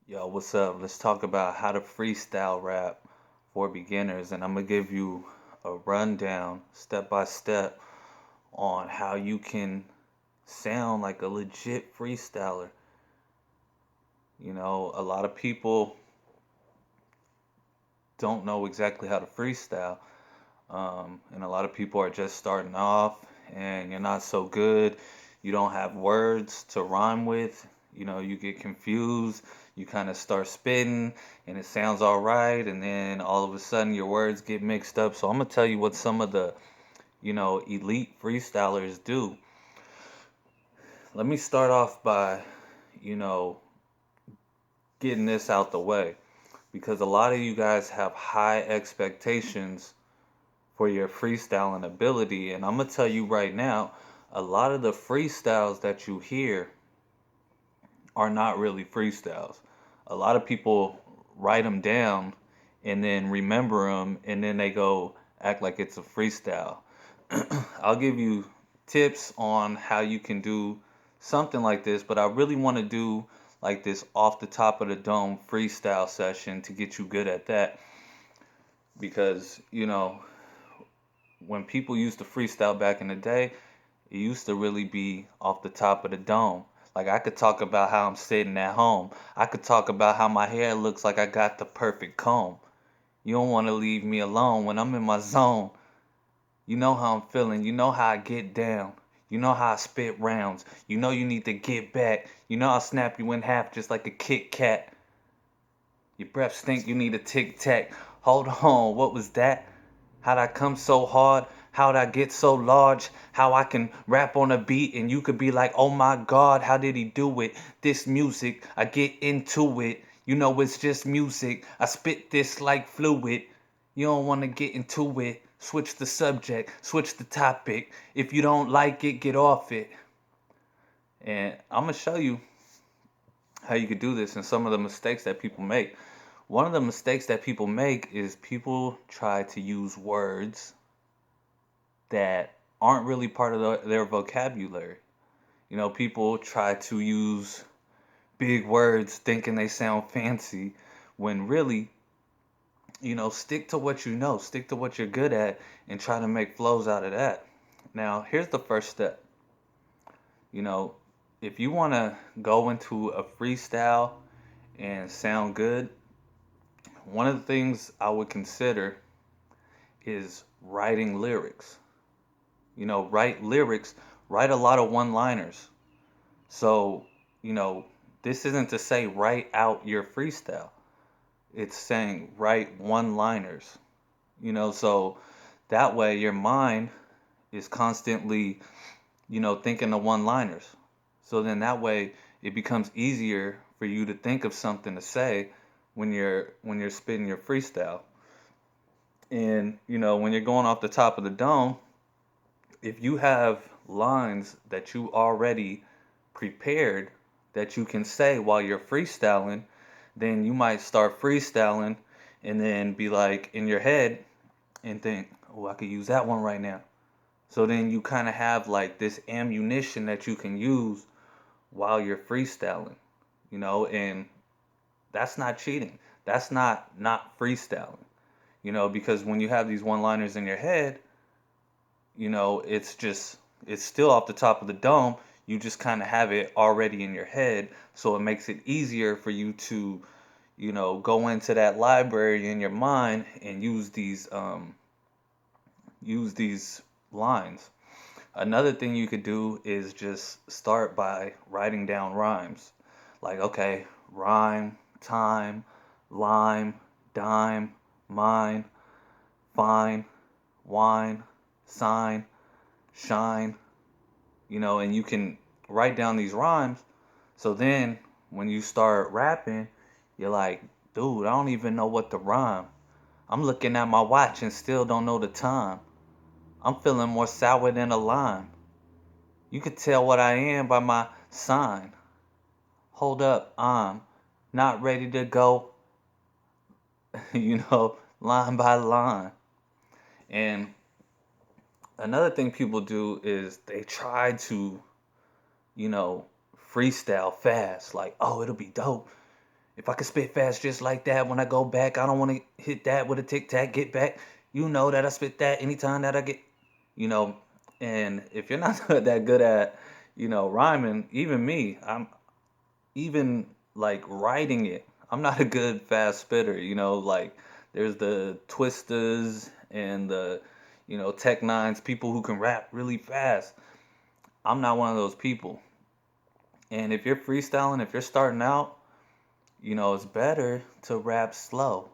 Yo, what's up? Let's talk about how to freestyle rap for beginners, and I'm gonna give you a rundown, step by step, on how you can sound like a legit freestyler. A lot of people don't know exactly how to freestyle, and a lot of people are just starting off, and you're not so good. You don't have words to rhyme with. You get confused. You kind of start spitting, and it sounds all right, and then all of a sudden your words get mixed up. So I'm gonna tell you what some of the elite freestylers do. Let me start off by you know getting this out the way because a lot of you guys have high expectations for your freestyling ability. And I'm going to tell you right now, a lot of the freestyles that you hear are not really freestyles. A lot of people write them down and then remember them and then they go act like it's a freestyle. I'll give you tips on how you can do something like this, but I really want to do like this off the top of the dome freestyle session to get you good at that because, when people used to freestyle back in the day, it used to really be off the top of the dome. Like I could talk about how I'm sitting at home. I could talk about how my hair looks like I got the perfect comb. You don't want to leave me alone when I'm in my zone. You know how I'm feeling. You know how I get down. You know how I spit rounds. You know you need to get back. You know I'll snap you in half just like a Kit Kat. Your breath stink. You need a Tic Tac. Hold on. What was that? How'd I come so hard? How'd I get so large? How I can rap on a beat and you could be like, oh my God, how did he do it? This music, I get into it. You know it's just music. I spit this like fluid. You don't want to get into it. Switch the subject, switch the topic. If you don't like it, get off it. And I'm going to show you how you could do this and some of the mistakes that people make. One of the mistakes that people make is people try to use words that aren't really part of their vocabulary. People try to use big words thinking they sound fancy when really, stick to what you know, stick to what you're good at, and try to make flows out of that. Now, here's the first step. You know, if you want to go into a freestyle and sound good, one of the things I would consider is writing lyrics. Write lyrics, write a lot of one liners. So, you know, this isn't to say write out your freestyle. It's saying write one liners. So that way your mind is constantly, thinking of one liners. So then that way it becomes easier for you to think of something to say when you're spitting your freestyle. And, when you're going off the top of the dome, if you have lines that you already prepared that you can say while you're freestyling, then you might start freestyling and then be like in your head and think, oh, I could use that one right now. So then you kind of have like this ammunition that you can use while you're freestyling, and that's not cheating. That's not freestyling, because when you have these one-liners in your head, it's still off the top of the dome. You just kind of have it already in your head, so it makes it easier for you to, go into that library in your mind and use these lines. Another thing you could do is just start by writing down rhymes. Like, okay, rhyme, time, lime, dime, mine, fine, wine, sign, shine, and you can write down these rhymes. So then when you start rapping, you're like, dude, I don't even know what to rhyme. I'm looking at my watch and still don't know the time. I'm feeling more sour than a lime. You could tell what I am by my sign. Hold up, I'm not ready to go, line by line. And another thing people do is they try to, you know, freestyle fast. Like, oh, it'll be dope If I could spit fast just like that, when I go back, I don't want to hit that with a tic tac, get back. You know that I spit that anytime that I get, you know. And if you're not that good at, rhyming, even me, I'm even like writing it. I'm not a good fast spitter, like there's the twisters and the, tech nines, people who can rap really fast. I'm not one of those people. And if you're freestyling, if you're starting out, it's better to rap slow.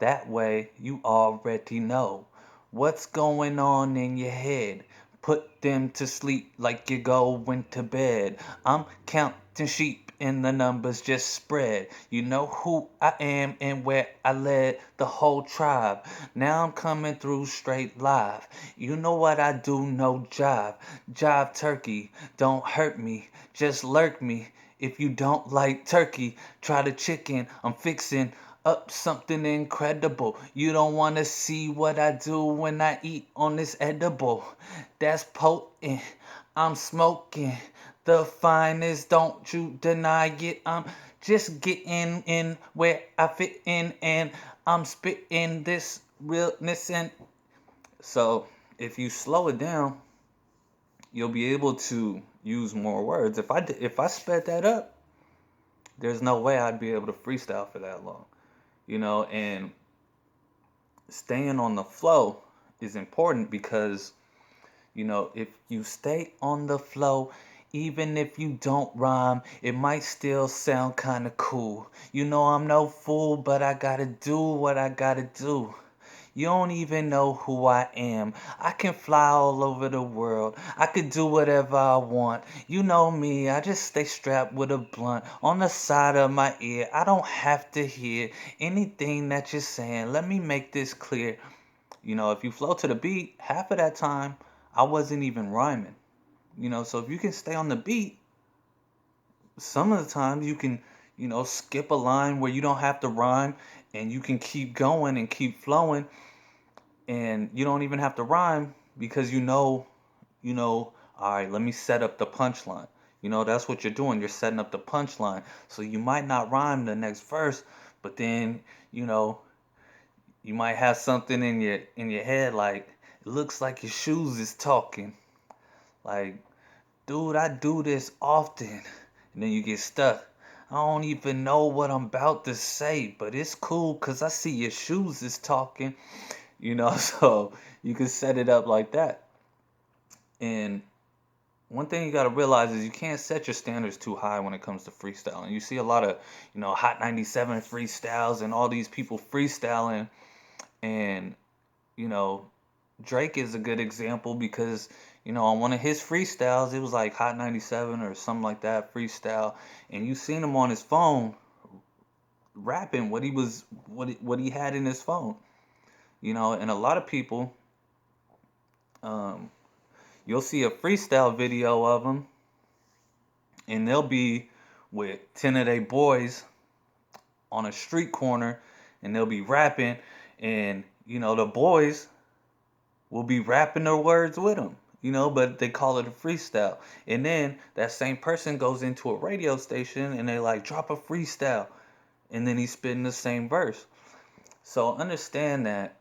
That way you already know what's going on in your head. Put them to sleep like you're going to bed. I'm counting sheep and the numbers just spread. You know who I am and where I led the whole tribe. Now I'm coming through straight live. You know what I do, no jive. Jive turkey, don't hurt me, just lurk me. If you don't like turkey, try the chicken. I'm fixing up something incredible. You don't want to see what I do when I eat on this edible. That's potent. I'm smoking the finest. Don't you deny it. I'm just getting in where I fit in, and I'm spitting this realness. And so, if you slow it down, you'll be able to use more words. If I sped that up, there's no way I'd be able to freestyle for that long. And staying on the flow is important because, if you stay on the flow, even if you don't rhyme, it might still sound kind of cool. I'm no fool, but I gotta do what I gotta do. You don't even know who I am. I can fly all over the world. I could do whatever I want. You know me, I just stay strapped with a blunt on the side of my ear. I don't have to hear anything that you're saying. Let me make this clear. If you flow to the beat, half of that time I wasn't even rhyming. So if you can stay on the beat, some of the times you can, skip a line where you don't have to rhyme and you can keep going and keep flowing and you don't even have to rhyme because all right, let me set up the punchline. That's what you're doing. You're setting up the punchline. So you might not rhyme the next verse, but then, you know, you might have something in your head like it looks like your shoes is talking. Like, dude, I do this often. And then you get stuck. I don't even know what I'm about to say, but it's cool because I see your shoes is talking. So you can set it up like that. And one thing you got to realize is you can't set your standards too high when it comes to freestyling. You see a lot of, Hot 97 freestyles and all these people freestyling. And, you know, Drake is a good example because, on one of his freestyles, it was like Hot 97 or something like that, freestyle. And you seen him on his phone rapping what he had in his phone. And a lot of people, um, you'll see a freestyle video of them, and they'll be with 10 of their boys on a street corner, and they'll be rapping, and the boys will be rapping their words with them. But they call it a freestyle. And then that same person goes into a radio station and they like drop a freestyle, and then he's spitting the same verse. So understand that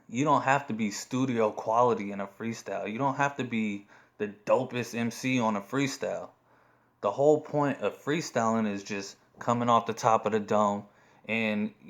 you don't have to be studio quality in a freestyle. You don't have to be the dopest MC on a freestyle. The whole point of freestyling is just coming off the top of the dome. And, I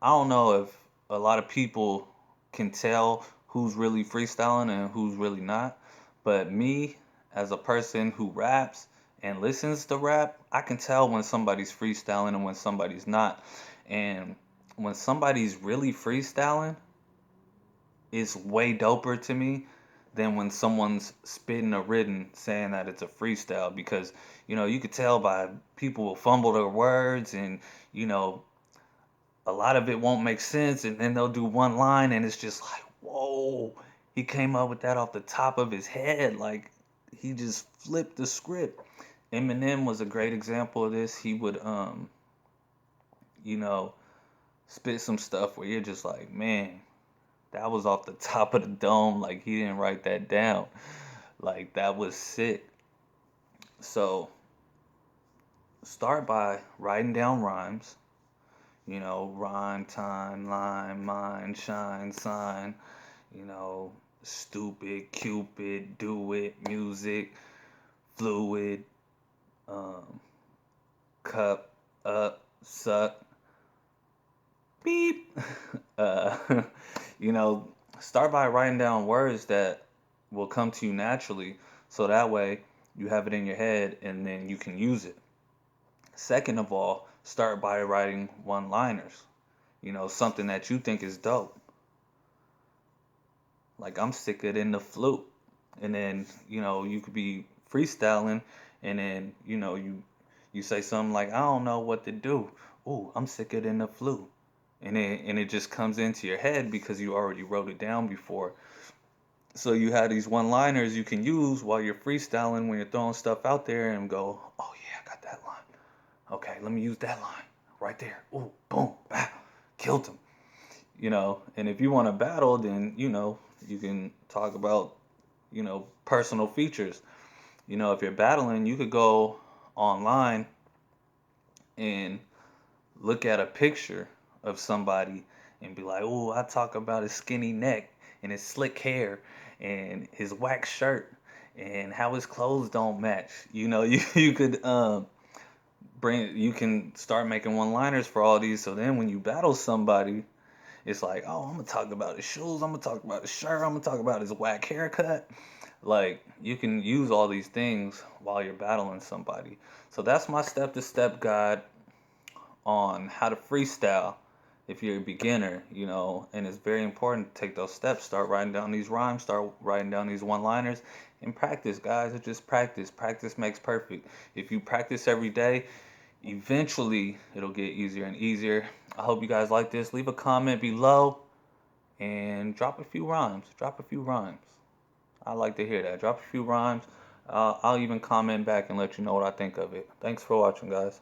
don't know if a lot of people can tell who's really freestyling and who's really not. But me, as a person who raps and listens to rap, I can tell when somebody's freestyling and when somebody's not. And when somebody's really freestyling, it's way doper to me than when someone's spitting a written saying that it's a freestyle because you could tell by people will fumble their words and you know a lot of it won't make sense and then they'll do one line and it's just like whoa, he came up with that off the top of his head, like he just flipped the script. Eminem was a great example of this. He would you know spit some stuff where you're just like, man, that was off the top of the dome. Like he didn't write that down. Like that was sick. So start by writing down rhymes. You know, rhyme, time, line, mine, shine, sign. You know, stupid, cupid, do it, music, fluid, um, cup, up, suck, beep. uh, you know, start by writing down words that will come to you naturally, so that way you have it in your head and then you can use it. Second of all, start by writing one-liners. You know, something that you think is dope. Like I'm sicker than the flute. And then, you know, you could be freestyling and then, you know, you say something like, I don't know what to do. Ooh, I'm sicker than the flu. And it just comes into your head because you already wrote it down before. So you have these one-liners you can use while you're freestyling when you're throwing stuff out there and go, oh yeah, I got that line. Okay, let me use that line right there. Ooh, boom, bah, killed him. You know, and if you want to battle, then, you know, you can talk about, you know, personal features. You know, if you're battling, you could go online and look at a picture of somebody and be like, oh, I talk about his skinny neck and his slick hair and his wax shirt and how his clothes don't match. You know, you could you can start making one-liners for all these. So then when you battle somebody, it's like, oh, I'm gonna talk about his shoes, I'm gonna talk about his shirt, I'm gonna talk about his whack haircut. Like you can use all these things while you're battling somebody. So that's my step-to-step guide on how to freestyle if you're a beginner, you know, and it's very important to take those steps. Start writing down these rhymes, start writing down these one-liners, and practice, guys. It's just practice. Practice makes perfect. If you practice every day, eventually it'll get easier and easier. I hope you guys like this. Leave a comment below and drop a few rhymes. Drop a few rhymes. I like to hear that. Drop a few rhymes. I'll even comment back and let you know what I think of it. Thanks for watching, guys.